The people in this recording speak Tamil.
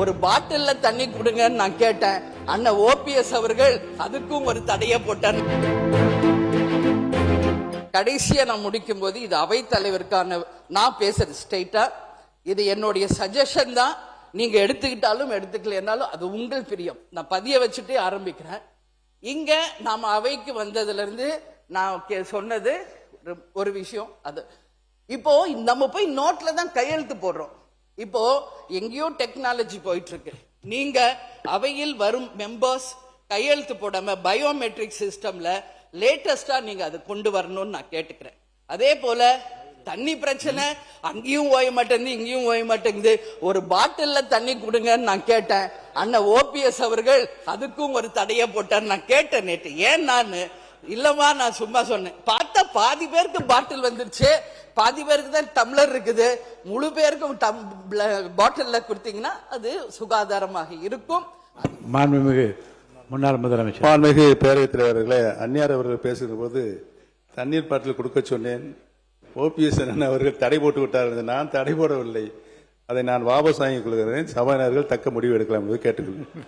ஒரு பாட்டில்ல தண்ணி கொடுங்கன்னு நான் கேட்டேன். அண்ணன் ஓபிஎஸ் அவர்கள் அதுக்கும் ஒரு தடையை போட்டார். கடைசியா நான் முடிக்கும் போது இது அவைத்தலைவருக்கான நான் பேசுறது ஸ்ட்ரெயிட்டா, இது என்னுடைய சஜஷன் தான். நீங்க எடுத்துக்கிட்டாலும் எடுத்துக்கலனாலும் அது உங்கள் பிரியம். நான் பதிய வச்சுட்டே ஆரம்பிக்கிறேன். இங்க நாம அவைக்கு வந்ததுல இருந்து நான் சொன்னது ஒரு விஷயம். அது இப்போ நம்ம போய் நோட்ல தான் கையெழுத்து போடுறோம். இப்போ எங்கேயோ டெக்னாலஜி போயிட்டு இருக்கு. நீங்க அவையில் வரும் மெம்பர்ஸ் கையெழுத்து போடாம பயோமெட்ரிக் சிஸ்டம்ல லேட்டஸ்டா நீங்க அதை கொண்டு வரணும்னு நான் கேட்டுக்கிறேன். அதே போல தண்ணி பிரச்சனை அங்கேயும் ஓய மாட்டேங்குது, இங்கேயும் ஓய மாட்டேங்குது. ஒரு பாட்டில்ல தண்ணி கொடுங்கன்னு நான் கேட்டேன். அண்ணன் ஓபிஎஸ் அவர்கள் அதுக்கும் ஒரு தடையை போட்டார். நான் கேட்டேன் நேற்று. ஏன் நான் இல்லமா நான் சும்மா சொன்னேன். பார்த்தா பாதி பேருக்கு பாட்டில் வந்துருச்சு, பாதி பேருக்கு தான் டம்ளர் இருக்குது. முழு பேருக்கும் பாட்டில்ல கொடுத்தீங்கன்னா அது சுகாதாரமாக இருக்கும். மாண்புமிகு முன்னாள் முதலமைச்சர், மாண்புமிகு பேரவைத் தலைவர்களே, அந்நியார் அவர்கள் பேசுகிற போது தண்ணீர் பாட்டில் கொடுக்க சொன்னேன். ஓபிஎஸ் அவர்கள் தடை போட்டு விட்டார்கள். நான் தடை போடவில்லை. அதை நான் வாபஸ் வாங்கிக் கொள்கிறேன். சபாநாயகர்கள் தக்க முடிவு எடுக்கலாம் என்று கேட்டுக்கொள்கிறேன்.